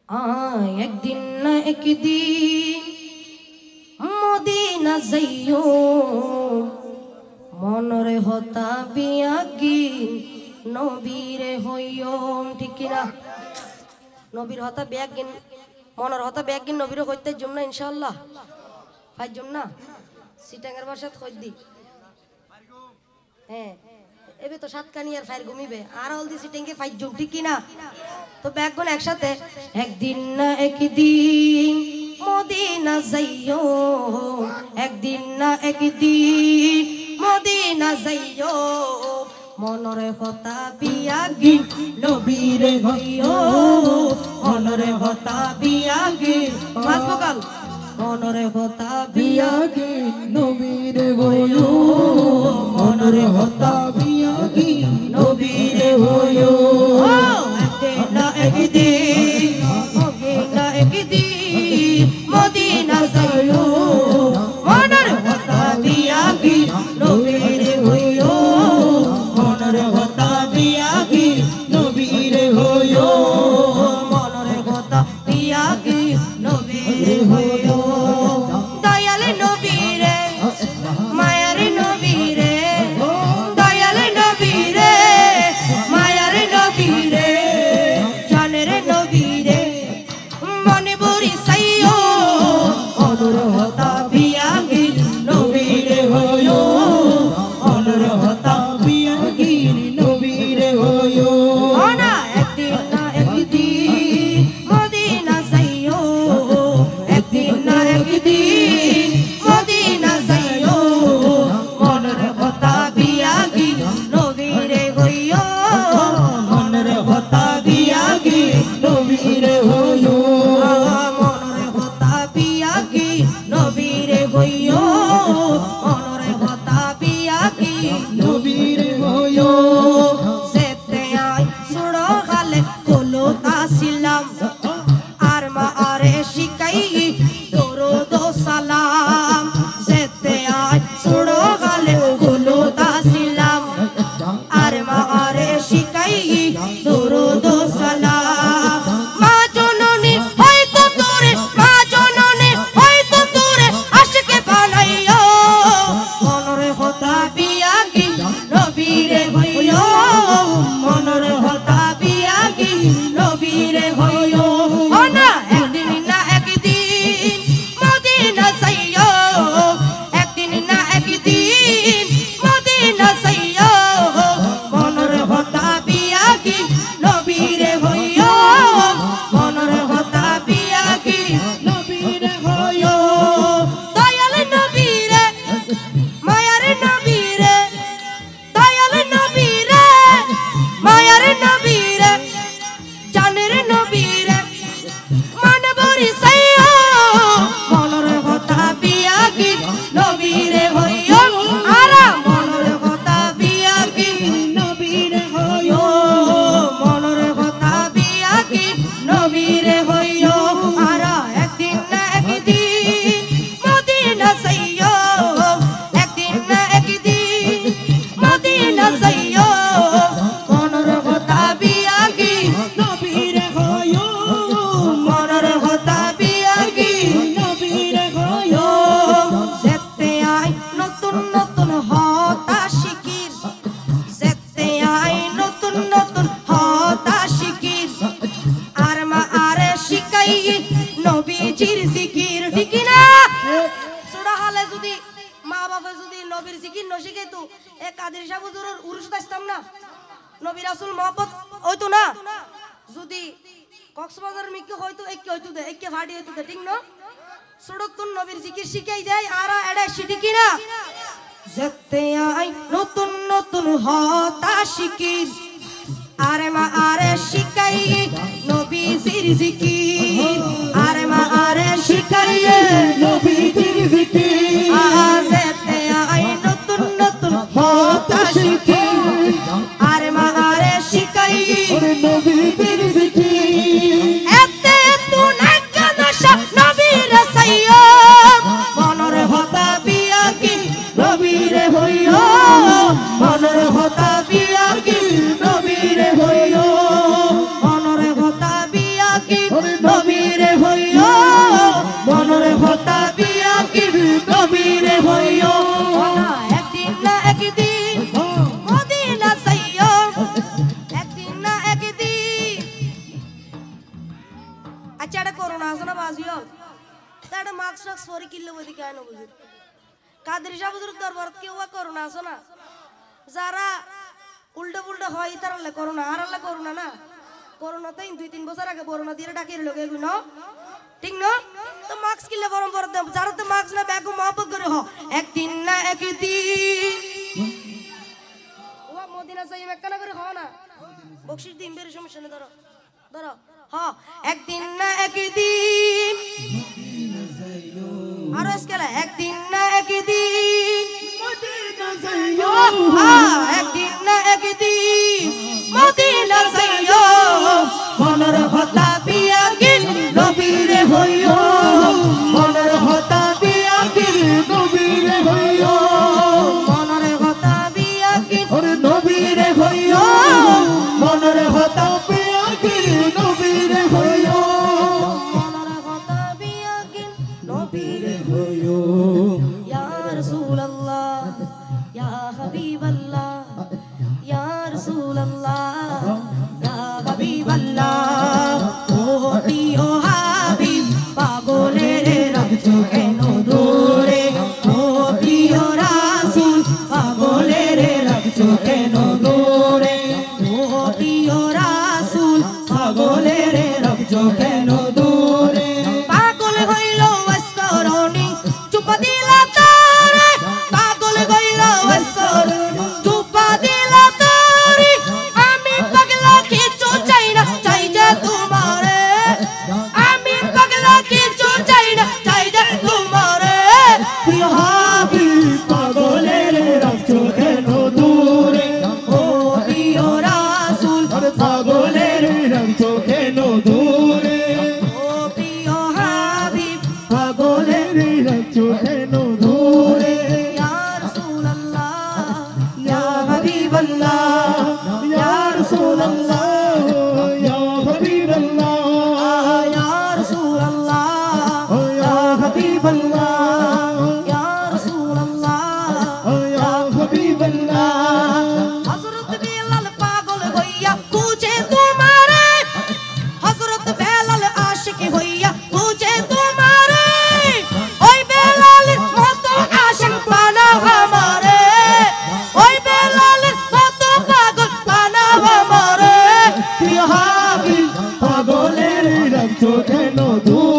আয় একদিন না একদিন মদিনা যাইও মনরে হতা বিয়াগিন নবীরে হইও ঠিক কিনা নবীর হতা বিয়াগিন মনর হতা বিয়াগিন নবীরে হইতে জুম না ইনশাআল্লাহ ফাই জুম না সিটাঙ্গের বাসাত কই দি হ্যাঁ এবে তো সাতকানি আর ফাইর ঘুমিবে আর হল দি সিটাঙ্গে ফাই জুম ঠিক কিনা তো ব্যাগগুন একসাথে একদিন না একদিন মদিনা যাইও একদিন না একদিন মদিনা যাইও মনরে হতা বিয়াগি নবীরে হইও মনরে হতা বিয়াগি মাসবকাল মনরে হতা বিয়াগি নবীরে হইও মনরে হতা বিয়াগি নবীরে হইও একদিন না একদিন মদিনা একদিন মদিনা যাইও মনরে হতা বিয়াগি নবীরে হইও মনরে হতা বিয়াগি নবীরে হইও মনরে হতা বিয়াগি নবীরে হইও দয়াল নবীরে মায়ার নবীরে দয়াল নবীরে মায়ার নবীরে জানের নবীরে মনে বরি সাইও মনরে হতা বিয়াগি নবীরে হইও মনরে হতা বিয়াগি নবীরে হইও না একদিন না একদিন মদিনা যাইও একদিন না একদিন মদিনা যাইও মনরে হতা বিয়াগি নবীরে হইও মনরে হতা বিয়াগি নবীরে হইও মনরে হতা বিয়াগি নবীরে হইও মনরে হতা বিয়াগি নবীরে হইও যেতে আই সুড়ো গালে কোলো তাসিলাম আর মা আরে শিকাই দরুদ ও সালাম যেতে আই সুড়ো গালে কোলো তাসিলাম আর মা আরে শিকাই দরুদ ও সালাম মা জননী হয়তো তোরে মা জননী হয়তো তোরে আশিকে বানাইও মনরে হতা বিয়াগি নবীরে হইও মনরে হতা বিয়াগি নবীরে হইও না একদিন না একদিন মদিনা যাইও একদিন না একদিন মদিনা যাইও মনরে হতা বিয়াগি নবীরে হইও মনরে হতা বিয়াগি নবীরে হইও দয়াল নবীরে মায়ার নবীরে দয়াল নবীরে মায়ার নবীরে জানের নবীরে মনে বরি সাইও মনরে হতা বিয়াগি নবীরে হইও আরা মনরে হতা বিয়াগি নবীরে হইও মনরে হতা বিয়াগি নবীরে হইও আরা একদিন না একদিন মদিনা যাইও একদিন না একদিন মদিনা যাইও মনরে হতা বিয়াগি নবীরে হইও মনরে হতা বিয়াগি নবীরে হইও যেতে আই নতুন নতুন হতা শিকির যেতে আই নতুন নতুন হতা শিকির আর মা আরে শিকাই নবীজির জিকির ঠিক না ছোট হালে যদি মা বাবা যদি নবীর জিকির নশিখাই তো এ কাদের সাহেব হুজুরের উরুস আসতাম না নবী রাসূল মহব্বত হইতো না যদি কক্সবাজার মিকে হয়তো একে হইতো দে একে ফাটি হইতো দে ঠিক না সড়ক তো নবীর জিকির শিখাই দেয় আর এডা শিখি কিনা যেতে আই নতুন নতুন হতা শিকির আরে মা আরে শিখাই নবীজির জিকির আরে মা আরে শিখাই নবীজির জিকির যেতে আই নতুন নতুন হতা শিকির আরে মা আরে শিখাই নবীজির জিকির এতে তু নাকা নশা নবীর সাইয়্য মনরে হতা বিয়াগি নবীরে হইও মনরে হতা বিয়াগি নবীরে হইও মনরে হতা বিয়াগি নবীরে হইও মনের হতা বিয়াকিন নবীরে হইও একদিন না একদিন মদিনা যাইও একদিন না একদিন আচ্ছা এটা করোনা আছে না বাজিও এটা মাস্ক টাক্স পরে কিনলে বদি কেন বুঝি কাদের সাহেব হুজুর দরবার কেউ করোনা আছে না যারা উল্টো পুল্টো হয় তারা করোনা আর আল্লাহ করোনা না করোনা তো 2-3 বছর আগে করোনা দিয়ে ডাকিয়ে লোক এগুলো ঠিক না তো মাস্ক কিনলে গরম পরে যারা তো মাস্ক না ব্যাগ মহব্বত করে হ একদিন না একদিন ও মদিনা যাই মেকানা করে খাওয়া না বকশিশ দিন বের সমস্যা নেই ধরো ধরো হ্যাঁ একদিন না একদিন আরো স্কেলা একদিন না একদিন মদিনা যাইও একদিন না একদিন মদিনা যাইও মনের হতা বিয়াকিন নবীরে হইও মনের হতা বিয়াকিন নবীরে হইও মনের কথা বিয়াকিন ওরে নবীরে হইও মনের হতা বিয়াকিন নবীরে হইও মনের কথা বিয়াকিন নবীরে হইও ইয়া রাসূলুল্লাহ ইয়া হাবিবাল্লাহ ইয়া রাসূলুল্লাহ ইয়া হাবিবাল্লাহ ও প্রিয় হাবিব পাগলের রাখছো কেন দূরে ও প্রিয় রাসূল পাগলের রাখছো কেন দূরে ও প্রিয় রাসূল পাগলের রাখছো কেন দূরে পাগল হইল ওয়াস্তরণী চুপ দিলা তারে পাগল হইল ওয়াস্তরণী চুপ দিলা তারে আমি পাগলা কিছু চাই না চাই যে তোমারে আমি পাগলা কিছু চাই না চাই যে তোমারে প্রিয় হাবিব পাগলের রাখছো কেন দূরে ও প্রিয় রাসূল পাগলের রাখছো কেন দূরে ও প্রিয় হাবিব পাগলের রাখছো কেন দূরে ইয়া রাসূলুল্লাহ ইয়া হাবিবাল্লাহ ইয়া রাসূলুল্লাহ ইয়া হাবিবাল্লাহ ইয়া রাসূলুল্লাহ ইয়া হাবিবাল্লাহ ইয়া রাসূলুল্লাহ ইয়া হাবিবাল্লাহ হযরত বিলাল পাগল হইয়া খুঁজে তোমারে হযরত বেলাল আশিক হইয়া খুঁজে তোমারে ওই বেলালের মতো আশিক বানাও আমারে ওই বেলালের মতো পাগল বানাও আমারে প্রিয় হাবিব পাগলের রাখছো কেন দূরে